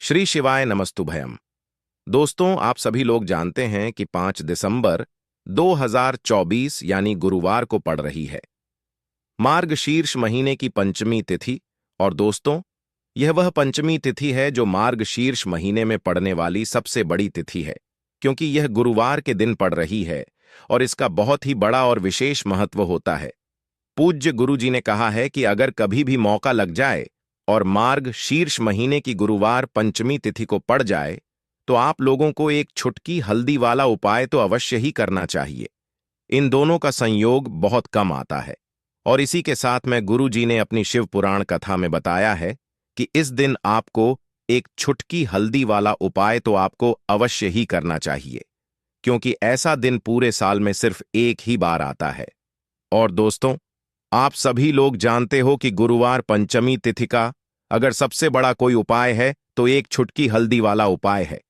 श्री शिवाय नमस्तुभयम। दोस्तों, आप सभी लोग जानते हैं कि 5 दिसंबर 2024 यानी गुरुवार को पड़ रही है मार्गशीर्ष महीने की पंचमी तिथि। और दोस्तों, यह वह पंचमी तिथि है जो मार्गशीर्ष महीने में पड़ने वाली सबसे बड़ी तिथि है, क्योंकि यह गुरुवार के दिन पड़ रही है और इसका बहुत ही बड़ा और विशेष महत्व होता है। पूज्य गुरु जी ने कहा है कि अगर कभी भी मौका लग जाए और मार्ग शीर्ष महीने की गुरुवार पंचमी तिथि को पड़ जाए तो आप लोगों को एक छुटकी हल्दी वाला उपाय तो अवश्य ही करना चाहिए। इन दोनों का संयोग बहुत कम आता है और इसी के साथ में गुरु जी ने अपनी शिव पुराण कथा में बताया है कि इस दिन आपको एक छुटकी हल्दी वाला उपाय तो आपको अवश्य ही करना चाहिए, क्योंकि ऐसा दिन पूरे साल में सिर्फ एक ही बार आता है। और दोस्तों, आप सभी लोग जानते हो कि गुरुवार पंचमी तिथि का अगर सबसे बड़ा कोई उपाय है तो एक छुटकी हल्दी वाला उपाय है।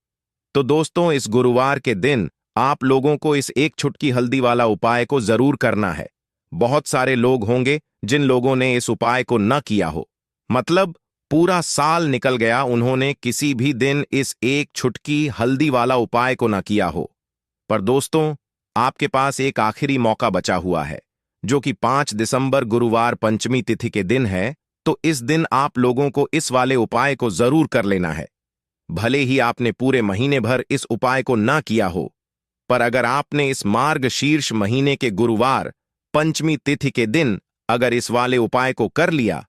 तो दोस्तों, इस गुरुवार के दिन आप लोगों को इस एक छुटकी हल्दी वाला उपाय को जरूर करना है। बहुत सारे लोग होंगे जिन लोगों ने इस उपाय को न किया हो, मतलब पूरा साल निकल गया, उन्होंने किसी भी दिन इस एक छुटकी हल्दी वाला उपाय को न किया हो। पर दोस्तों, आपके पास एक आखिरी मौका बचा हुआ है, जो कि 5 दिसंबर गुरुवार पंचमी तिथि के दिन है। तो इस दिन आप लोगों को इस वाले उपाय को जरूर कर लेना है। भले ही आपने पूरे महीने भर इस उपाय को ना किया हो, पर अगर आपने इस मार्ग शीर्ष महीने के गुरुवार पंचमी तिथि के दिन अगर इस वाले उपाय को कर लिया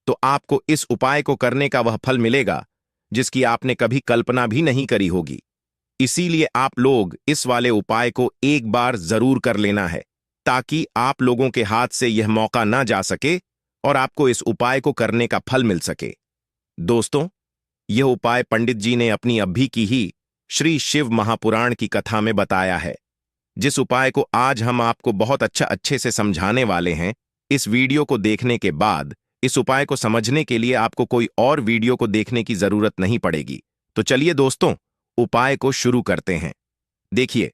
तो आपको इस उपाय को करने का वह फल मिलेगा जिसकी आपने कभी कल्पना भी नहीं करी होगी। इसीलिए आप लोग इस वाले उपाय को एक बार जरूर कर लेना है, ताकि आप लोगों के हाथ से यह मौका ना जा सके और आपको इस उपाय को करने का फल मिल सके। दोस्तों, यह उपाय पंडित जी ने अपनी अभी की ही श्री शिव महापुराण की कथा में बताया है, जिस उपाय को आज हम आपको बहुत अच्छे से समझाने वाले हैं। इस वीडियो को देखने के बाद इस उपाय को समझने के लिए आपको कोई और वीडियो को देखने की जरूरत नहीं पड़ेगी। तो चलिए दोस्तों, उपाय को शुरू करते हैं। देखिए,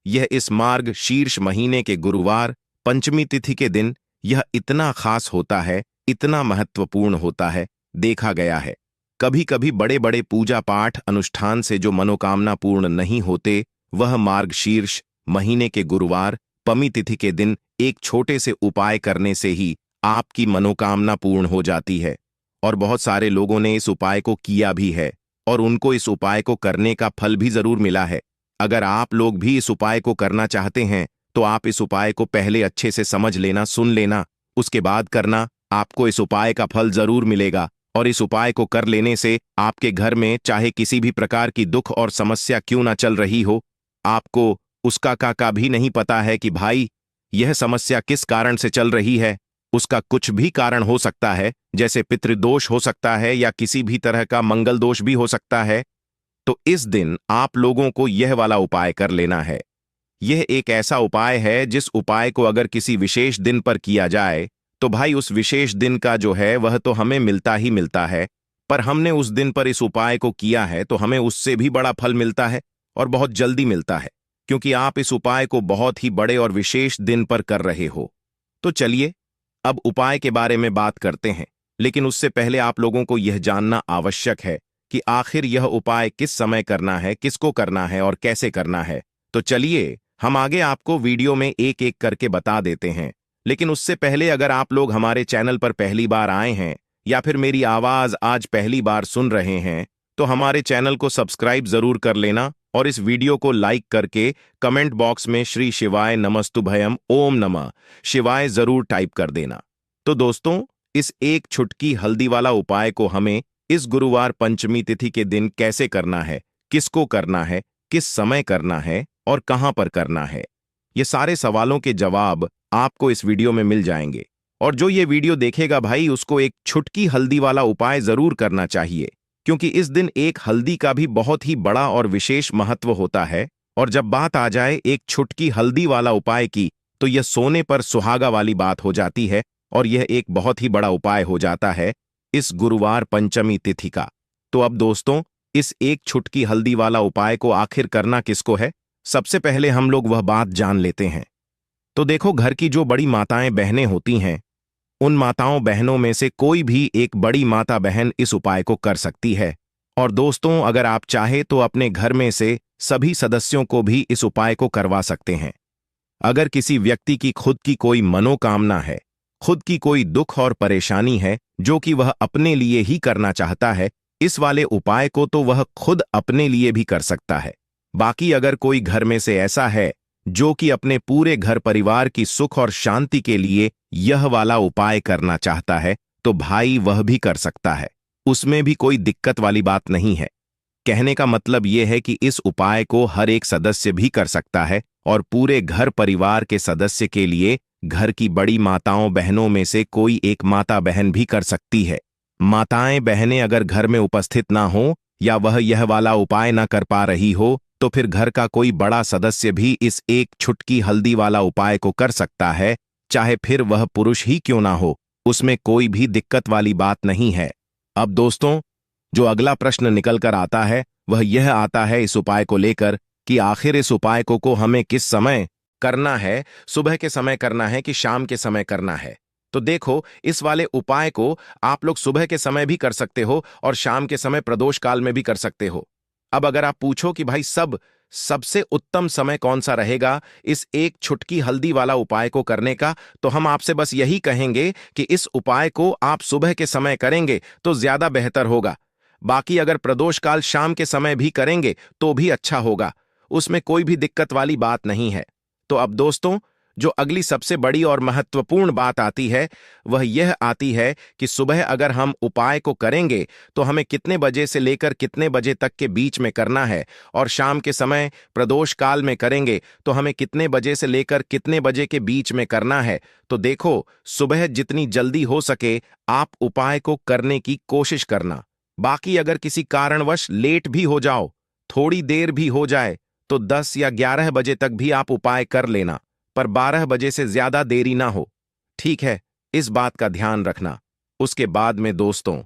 यह इस मार्ग शीर्ष महीने के गुरुवार पंचमी तिथि के दिन यह इतना खास होता है, इतना महत्वपूर्ण होता है। देखा गया है कभी कभी बड़े बड़े पूजा पाठ अनुष्ठान से जो मनोकामना पूर्ण नहीं होते, वह मार्ग शीर्ष महीने के गुरुवार पमी तिथि के दिन एक छोटे से उपाय करने से ही आपकी मनोकामना पूर्ण हो जाती है। और बहुत सारे लोगों ने इस उपाय को किया भी है और उनको इस उपाय को करने का फल भी जरूर मिला है। अगर आप लोग भी इस उपाय को करना चाहते हैं तो आप इस उपाय को पहले अच्छे से समझ लेना, सुन लेना, उसके बाद करना। आपको इस उपाय का फल जरूर मिलेगा और इस उपाय को कर लेने से आपके घर में चाहे किसी भी प्रकार की दुख और समस्या क्यों ना चल रही हो, आपको उसका का भी नहीं पता है कि भाई यह समस्या किस कारण से चल रही है। उसका कुछ भी कारण हो सकता है, जैसे पितृदोष हो सकता है या किसी भी तरह का मंगल दोष भी हो सकता है। तो इस दिन आप लोगों को यह वाला उपाय कर लेना है। यह एक ऐसा उपाय है जिस उपाय को अगर किसी विशेष दिन पर किया जाए तो भाई उस विशेष दिन का जो है वह तो हमें मिलता ही मिलता है, पर हमने उस दिन पर इस उपाय को किया है तो हमें उससे भी बड़ा फल मिलता है और बहुत जल्दी मिलता है, क्योंकि आप इस उपाय को बहुत ही बड़े और विशेष दिन पर कर रहे हो। तो चलिए अब उपाय के बारे में बात करते हैं, लेकिन उससे पहले आप लोगों को यह जानना आवश्यक है कि आखिर यह उपाय किस समय करना है, किसको करना है और कैसे करना है। तो चलिए हम आगे आपको वीडियो में एक एक करके बता देते हैं। लेकिन उससे पहले अगर आप लोग हमारे चैनल पर पहली बार आए हैं या फिर मेरी आवाज आज पहली बार सुन रहे हैं तो हमारे चैनल को सब्सक्राइब जरूर कर लेना और इस वीडियो को लाइक करके कमेंट बॉक्स में श्री शिवाय नमस्तुभयम ओम नमः शिवाय जरूर टाइप कर देना। तो दोस्तों, इस एक छुटकी हल्दी वाला उपाय को हमें इस गुरुवार पंचमी तिथि के दिन कैसे करना है, किसको करना है, किस समय करना है और कहां पर करना है, ये सारे सवालों के जवाब आपको इस वीडियो में मिल जाएंगे। और जो ये वीडियो देखेगा भाई, उसको एक छुटकी हल्दी वाला उपाय जरूर करना चाहिए, क्योंकि इस दिन एक हल्दी का भी बहुत ही बड़ा और विशेष महत्व होता है। और जब बात आ जाए एक छुटकी हल्दी वाला उपाय की, तो यह सोने पर सुहागा वाली बात हो जाती है और यह एक बहुत ही बड़ा उपाय हो जाता है इस गुरुवार पंचमी तिथि का। तो अब दोस्तों, इस एक छुटकी हल्दी वाला उपाय को आखिर करना किसको है, सबसे पहले हम लोग वह बात जान लेते हैं। तो देखो, घर की जो बड़ी माताएं बहनें होती हैं, उन माताओं बहनों में से कोई भी एक बड़ी माता बहन इस उपाय को कर सकती है और दोस्तों, अगर आप चाहे तो अपने घर में से सभी सदस्यों को भी इस उपाय को करवा सकते हैं। अगर किसी व्यक्ति की खुद की कोई मनोकामना है, खुद की कोई दुख और परेशानी है जो कि वह अपने लिए ही करना चाहता है, इस वाले उपाय को तो वह खुद अपने लिए भी कर सकता है। बाकी अगर कोई घर में से ऐसा है जो कि अपने पूरे घर परिवार की सुख और शांति के लिए यह वाला उपाय करना चाहता है, तो भाई वह भी कर सकता है। उसमें भी कोई दिक्कत वाली बात नहीं है। कहने का मतलब यह है कि इस उपाय को हर एक सदस्य भी कर सकता है और पूरे घर परिवार के सदस्य के लिए घर की बड़ी माताओं बहनों में से कोई एक माता बहन भी कर सकती है। माताएं बहनें अगर घर में उपस्थित ना हो या वह यह वाला उपाय ना कर पा रही हो, तो फिर घर का कोई बड़ा सदस्य भी इस एक छुटकी हल्दी वाला उपाय को कर सकता है, चाहे फिर वह पुरुष ही क्यों ना हो। उसमें कोई भी दिक्कत वाली बात नहीं है। अब दोस्तों, जो अगला प्रश्न निकल कर आता है वह यह आता है इस उपाय को लेकर कि आखिर इस उपाय को हमें किस समय करना है, सुबह के समय करना है कि शाम के समय करना है। तो देखो, इस वाले उपाय को आप लोग सुबह के समय भी कर सकते हो और शाम के समय प्रदोष काल में भी कर सकते हो। अब अगर आप पूछो कि भाई सबसे उत्तम समय कौन सा रहेगा इस एक छुटकी हल्दी वाला उपाय को करने का, तो हम आपसे बस यही कहेंगे कि इस उपाय को आप सुबह के समय करेंगे तो ज्यादा बेहतर होगा। बाकी अगर प्रदोष काल शाम के समय भी करेंगे तो भी अच्छा होगा, उसमें कोई भी दिक्कत वाली बात नहीं है। तो अब दोस्तों, जो अगली सबसे बड़ी और महत्वपूर्ण बात आती है वह यह आती है कि सुबह अगर हम उपाय को करेंगे तो हमें कितने बजे से लेकर कितने बजे तक के बीच में करना है, और शाम के समय प्रदोष काल में करेंगे तो हमें कितने बजे से लेकर कितने बजे के बीच में करना है। तो देखो, सुबह जितनी जल्दी हो सके आप उपाय को करने की कोशिश करना। बाकी अगर किसी कारणवश लेट भी हो जाओ, थोड़ी देर भी हो जाए, तो 10 या 11 बजे तक भी आप उपाय कर लेना, पर 12 बजे से ज्यादा देरी ना हो। ठीक है, इस बात का ध्यान रखना। उसके बाद में दोस्तों,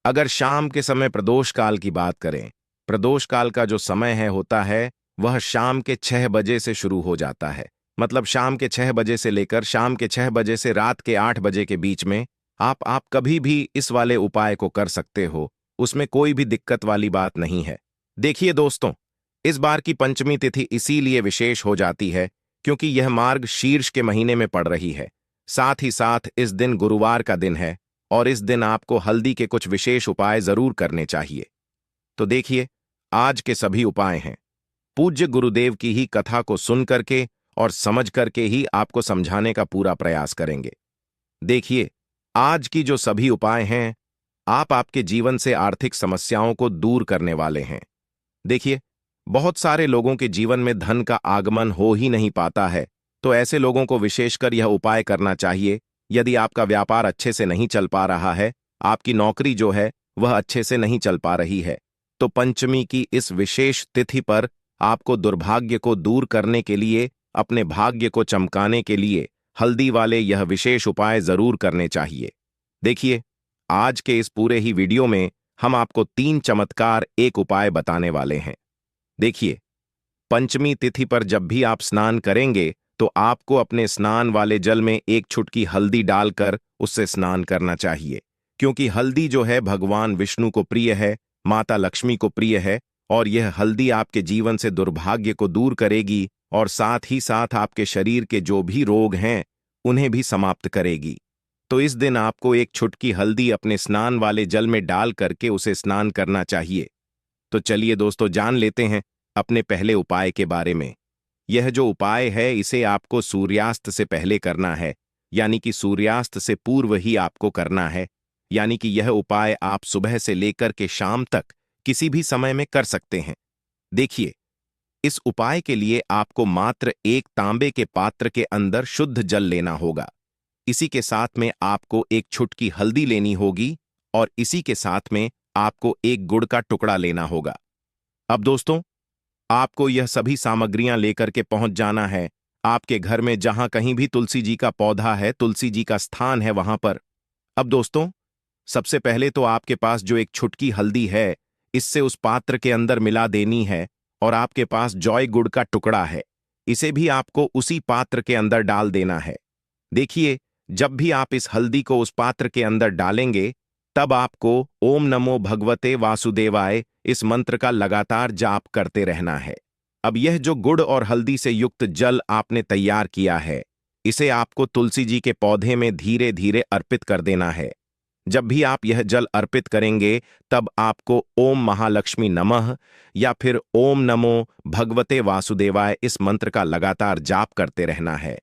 अगर शाम के समय प्रदोष काल की बात करें, प्रदोष काल का जो समय होता है वह शाम के 6 बजे से शुरू हो जाता है। मतलब शाम के 6 बजे से लेकर शाम के 6 बजे से रात के 8 बजे के बीच में आप कभी भी इस वाले उपाय को कर सकते हो। उसमें कोई भी दिक्कत वाली बात नहीं है। देखिए दोस्तों, इस बार की पंचमी तिथि इसीलिए विशेष हो जाती है क्योंकि यह मार्ग शीर्ष के महीने में पड़ रही है। साथ ही साथ इस दिन गुरुवार का दिन है और इस दिन आपको हल्दी के कुछ विशेष उपाय जरूर करने चाहिए। तो देखिए, आज के सभी उपाय हैं पूज्य गुरुदेव की ही कथा को सुन करके और समझ करके ही आपको समझाने का पूरा प्रयास करेंगे। देखिए, आज की जो सभी उपाय हैं आप आपके जीवन से आर्थिक समस्याओं को दूर करने वाले हैं। देखिए, बहुत सारे लोगों के जीवन में धन का आगमन हो ही नहीं पाता है, तो ऐसे लोगों को विशेषकर यह उपाय करना चाहिए। यदि आपका व्यापार अच्छे से नहीं चल पा रहा है, आपकी नौकरी जो है वह अच्छे से नहीं चल पा रही है, तो पंचमी की इस विशेष तिथि पर आपको दुर्भाग्य को दूर करने के लिए, अपने भाग्य को चमकाने के लिए हल्दी वाले यह विशेष उपाय जरूर करने चाहिए। देखिए, आज के इस पूरे ही वीडियो में हम आपको 3 चमत्कार एक उपाय बताने वाले हैं। देखिए, पंचमी तिथि पर जब भी आप स्नान करेंगे तो आपको अपने स्नान वाले जल में एक चुटकी हल्दी डालकर उससे स्नान करना चाहिए, क्योंकि हल्दी जो है भगवान विष्णु को प्रिय है, माता लक्ष्मी को प्रिय है, और यह हल्दी आपके जीवन से दुर्भाग्य को दूर करेगी और साथ ही साथ आपके शरीर के जो भी रोग हैं उन्हें भी समाप्त करेगी। तो इस दिन आपको एक चुटकी हल्दी अपने स्नान वाले जल में डाल करके उसे स्नान करना चाहिए। तो चलिए दोस्तों, जान लेते हैं अपने पहले उपाय के बारे में। यह जो उपाय है इसे आपको सूर्यास्त से पहले करना है, यानी कि सूर्यास्त से पूर्व ही आपको करना है। यानी कि यह उपाय आप सुबह से लेकर के शाम तक किसी भी समय में कर सकते हैं। देखिए, इस उपाय के लिए आपको मात्र एक तांबे के पात्र के अंदर शुद्ध जल लेना होगा। इसी के साथ में आपको एक चुटकी हल्दी लेनी होगी और इसी के साथ में आपको एक गुड़ का टुकड़ा लेना होगा। अब दोस्तों, आपको यह सभी सामग्रियां लेकर के पहुंच जाना है आपके घर में जहां कहीं भी तुलसी जी का पौधा है, तुलसी जी का स्थान है, वहां पर। अब दोस्तों, सबसे पहले तो आपके पास जो एक छुटकी हल्दी है इससे उस पात्र के अंदर मिला देनी है, और आपके पास जौय गुड़ का टुकड़ा है, इसे भी आपको उसी पात्र के अंदर डाल देना है। देखिए, जब भी आप इस हल्दी को उस पात्र के अंदर डालेंगे तब आपको ओम नमो भगवते वासुदेवाय इस मंत्र का लगातार जाप करते रहना है। अब यह जो गुड़ और हल्दी से युक्त जल आपने तैयार किया है, इसे आपको तुलसी जी के पौधे में धीरे धीरे अर्पित कर देना है। जब भी आप यह जल अर्पित करेंगे, तब आपको ओम महालक्ष्मी नमः या फिर ओम नमो भगवते वासुदेवाय इस मंत्र का लगातार जाप करते रहना है।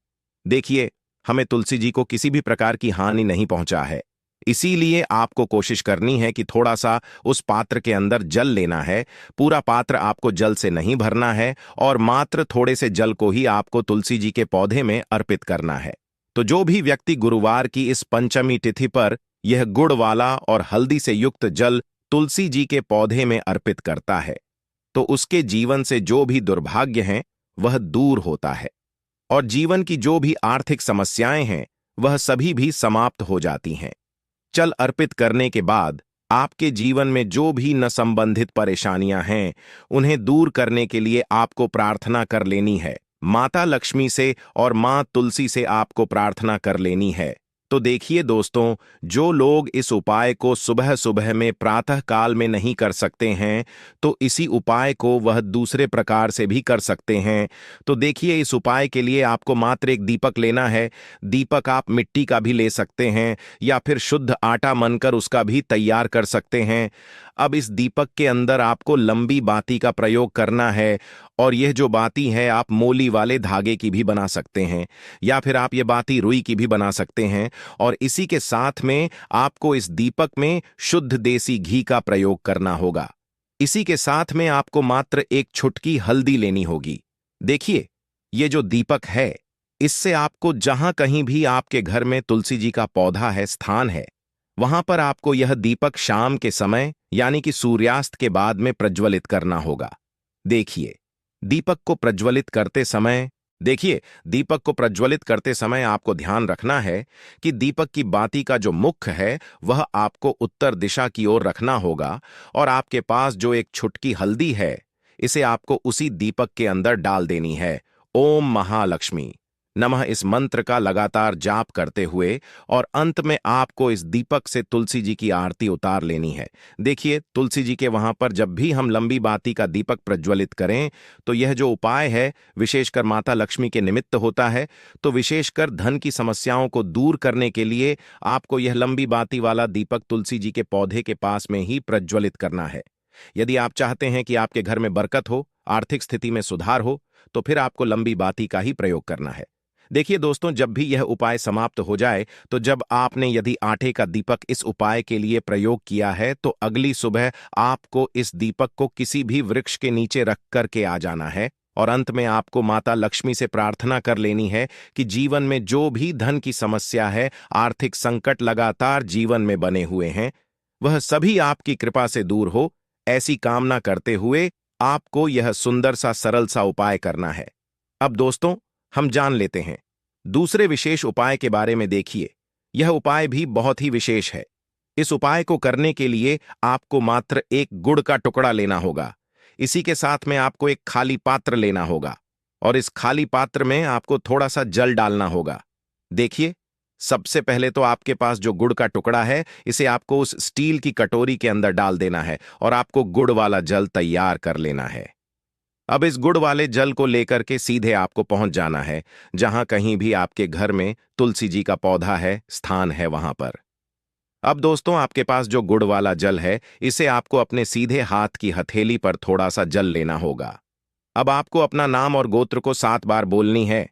देखिए, हमें तुलसी जी को किसी भी प्रकार की हानि नहीं पहुंचा है, इसीलिए आपको कोशिश करनी है कि थोड़ा सा उस पात्र के अंदर जल लेना है। पूरा पात्र आपको जल से नहीं भरना है और मात्र थोड़े से जल को ही आपको तुलसी जी के पौधे में अर्पित करना है। तो जो भी व्यक्ति गुरुवार की इस पंचमी तिथि पर यह गुड़ वाला और हल्दी से युक्त जल तुलसी जी के पौधे में अर्पित करता है, तो उसके जीवन से जो भी दुर्भाग्य हैं वह दूर होता है और जीवन की जो भी आर्थिक समस्याएं हैं वह सभी भी समाप्त हो जाती हैं। जल अर्पित करने के बाद आपके जीवन में जो भी न संबंधित परेशानियां हैं, उन्हें दूर करने के लिए आपको प्रार्थना कर लेनी है। माता लक्ष्मी से और मां तुलसी से आपको प्रार्थना कर लेनी है। तो देखिए दोस्तों, जो लोग इस उपाय को सुबह सुबह में प्रातः काल में नहीं कर सकते हैं, तो इसी उपाय को वह दूसरे प्रकार से भी कर सकते हैं। तो देखिए, इस उपाय के लिए आपको मात्र एक दीपक लेना है। दीपक आप मिट्टी का भी ले सकते हैं या फिर शुद्ध आटा मनकर उसका भी तैयार कर सकते हैं। अब इस दीपक के अंदर आपको लंबी बाती का प्रयोग करना है और यह जो बाती है आप मोली वाले धागे की भी बना सकते हैं या फिर आप ये बाती रुई की भी बना सकते हैं। और इसी के साथ में आपको इस दीपक में शुद्ध देसी घी का प्रयोग करना होगा। इसी के साथ में आपको मात्र एक छुटकी हल्दी लेनी होगी। देखिए, ये जो दीपक है, इससे आपको जहां कहीं भी आपके घर में तुलसी जी का पौधा है, स्थान है, वहां पर आपको यह दीपक शाम के समय यानी कि सूर्यास्त के बाद में प्रज्वलित करना होगा। देखिए, दीपक को प्रज्वलित करते समय आपको ध्यान रखना है कि दीपक की बाती का जो मुख है वह आपको उत्तर दिशा की ओर रखना होगा और आपके पास जो एक छुटकी हल्दी है, इसे आपको उसी दीपक के अंदर डाल देनी है। ओम महालक्ष्मी नमः इस मंत्र का लगातार जाप करते हुए और अंत में आपको इस दीपक से तुलसी जी की आरती उतार लेनी है। देखिए, तुलसी जी के वहां पर जब भी हम लंबी बाती का दीपक प्रज्वलित करें, तो यह जो उपाय है विशेषकर माता लक्ष्मी के निमित्त होता है। तो विशेषकर धन की समस्याओं को दूर करने के लिए आपको यह लंबी बाती वाला दीपक तुलसी जी के पौधे के पास में ही प्रज्वलित करना है। यदि आप चाहते हैं कि आपके घर में बरकत हो, आर्थिक स्थिति में सुधार हो, तो फिर आपको लंबी बाती का ही प्रयोग करना है। देखिए दोस्तों, जब भी यह उपाय समाप्त हो जाए, तो जब आपने यदि आटे का दीपक इस उपाय के लिए प्रयोग किया है, तो अगली सुबह आपको इस दीपक को किसी भी वृक्ष के नीचे रख करके आ जाना है और अंत में आपको माता लक्ष्मी से प्रार्थना कर लेनी है कि जीवन में जो भी धन की समस्या है, आर्थिक संकट लगातार जीवन में बने हुए हैं, वह सभी आपकी कृपा से दूर हो। ऐसी कामना करते हुए आपको यह सुंदर सा सरल सा उपाय करना है। अब दोस्तों, हम जान लेते हैं दूसरे विशेष उपाय के बारे में। देखिए, यह उपाय भी बहुत ही विशेष है। इस उपाय को करने के लिए आपको मात्र एक गुड़ का टुकड़ा लेना होगा। इसी के साथ में आपको एक खाली पात्र लेना होगा और इस खाली पात्र में आपको थोड़ा सा जल डालना होगा। देखिए, सबसे पहले तो आपके पास जो गुड़ का टुकड़ा है, इसे आपको उस स्टील की कटोरी के अंदर डाल देना है और आपको गुड़ वाला जल तैयार कर लेना है। अब इस गुड़ वाले जल को लेकर के सीधे आपको पहुंच जाना है जहां कहीं भी आपके घर में तुलसी जी का पौधा है, स्थान है, वहां पर। अब दोस्तों, आपके पास जो गुड़ वाला जल है, इसे आपको अपने सीधे हाथ की हथेली पर थोड़ा सा जल लेना होगा। अब आपको अपना नाम और गोत्र को 7 बार बोलनी है।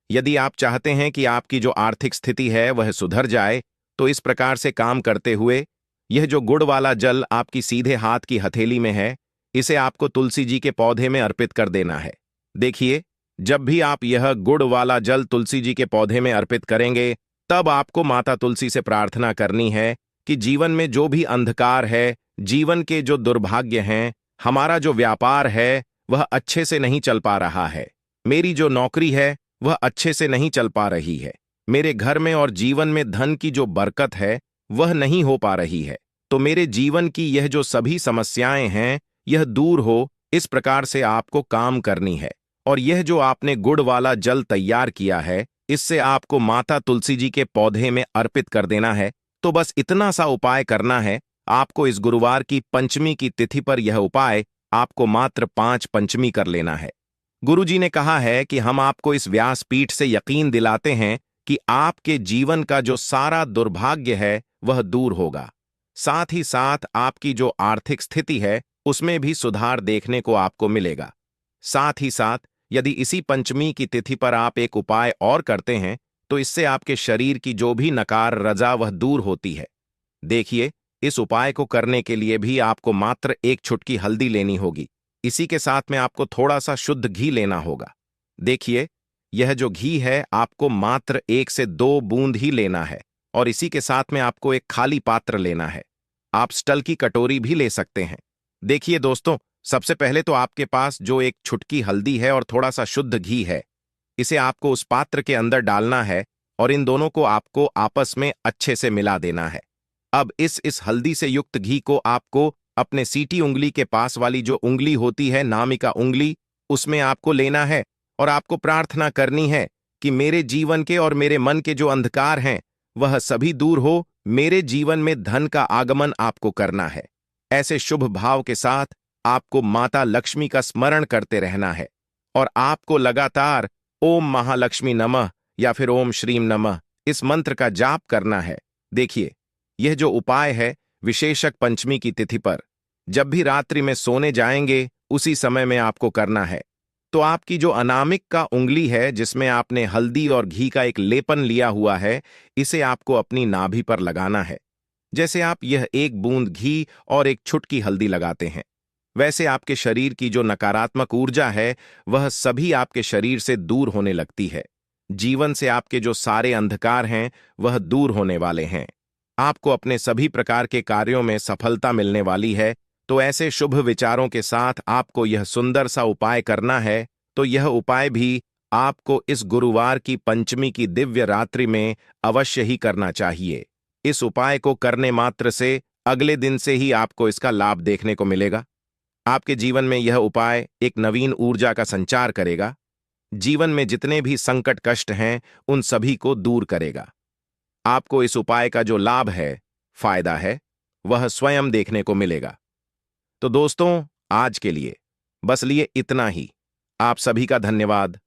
यदि आप चाहते हैं कि आपकी जो आर्थिक स्थिति है वह सुधर जाए, तो इस प्रकार से काम करते हुए यह जो गुड़ वाला जल आपकी सीधे हाथ की हथेली में है, इसे आपको तुलसी जी के पौधे में अर्पित कर देना है। देखिए, जब भी आप यह गुड़ वाला जल तुलसी जी के पौधे में अर्पित करेंगे, तब आपको माता तुलसी से प्रार्थना करनी है कि जीवन में जो भी अंधकार है, जीवन के जो दुर्भाग्य हैं, हमारा जो व्यापार है वह अच्छे से नहीं चल पा रहा है, मेरी जो नौकरी है वह अच्छे से नहीं चल पा रही है, मेरे घर में और जीवन में धन की जो बरकत है वह नहीं हो पा रही है, तो मेरे जीवन की यह जो सभी समस्याएं हैं यह दूर हो, इस प्रकार से आपको काम करनी है। और यह जो आपने गुड़ वाला जल तैयार किया है, इससे आपको माता तुलसी जी के पौधे में अर्पित कर देना है। तो बस इतना सा उपाय करना है। आपको इस गुरुवार की पंचमी की तिथि पर यह उपाय आपको मात्र 5 पंचमी कर लेना है। गुरुजी ने कहा है कि हम आपको इस व्यासपीठ से यकीन दिलाते हैं कि आपके जीवन का जो सारा दुर्भाग्य है वह दूर होगा। साथ ही साथ आपकी जो आर्थिक स्थिति है उसमें भी सुधार देखने को आपको मिलेगा। साथ ही साथ यदि इसी पंचमी की तिथि पर आप एक उपाय और करते हैं तो इससे आपके शरीर की जो भी नकार रजा वह दूर होती है। देखिए, इस उपाय को करने के लिए भी आपको मात्र एक चुटकी हल्दी लेनी होगी। इसी के साथ में आपको थोड़ा सा शुद्ध घी लेना होगा। देखिए, यह जो घी है आपको मात्र 1 से 2 बूंद ही लेना है और इसी के साथ में आपको एक खाली पात्र लेना है। आप स्टील की कटोरी भी ले सकते हैं। देखिए दोस्तों, सबसे पहले तो आपके पास जो एक चुटकी हल्दी है और थोड़ा सा शुद्ध घी है, इसे आपको उस पात्र के अंदर डालना है और इन दोनों को आपको आपस में अच्छे से मिला देना है। अब इस हल्दी से युक्त घी को आपको अपने सीटी उंगली के पास वाली जो उंगली होती है, नामिका उंगली, उसमें आपको लेना है और आपको प्रार्थना करनी है कि मेरे जीवन के और मेरे मन के जो अंधकार हैं वह सभी दूर हो, मेरे जीवन में धन का आगमन आपको करना है। ऐसे शुभ भाव के साथ आपको माता लक्ष्मी का स्मरण करते रहना है और आपको लगातार ओम महालक्ष्मी नमः या फिर ओम श्रीम नमः इस मंत्र का जाप करना है। देखिए, यह जो उपाय है विशेषक पंचमी की तिथि पर जब भी रात्रि में सोने जाएंगे उसी समय में आपको करना है। तो आपकी जो अनामिक का उंगली है जिसमें आपने हल्दी और घी का एक लेपन लिया हुआ है, इसे आपको अपनी नाभि पर लगाना है। जैसे आप यह 1 बूंद घी और एक चुटकी हल्दी लगाते हैं, वैसे आपके शरीर की जो नकारात्मक ऊर्जा है वह सभी आपके शरीर से दूर होने लगती है। जीवन से आपके जो सारे अंधकार हैं वह दूर होने वाले हैं। आपको अपने सभी प्रकार के कार्यों में सफलता मिलने वाली है। तो ऐसे शुभ विचारों के साथ आपको यह सुंदर सा उपाय करना है। तो यह उपाय भी आपको इस गुरुवार की पंचमी की दिव्य रात्रि में अवश्य ही करना चाहिए। इस उपाय को करने मात्र से अगले दिन से ही आपको इसका लाभ देखने को मिलेगा। आपके जीवन में यह उपाय एक नवीन ऊर्जा का संचार करेगा। जीवन में जितने भी संकट कष्ट हैं उन सभी को दूर करेगा। आपको इस उपाय का जो लाभ है, फायदा है, वह स्वयं देखने को मिलेगा। तो दोस्तों, आज के लिए बस लिए इतना ही। आप सभी का धन्यवाद।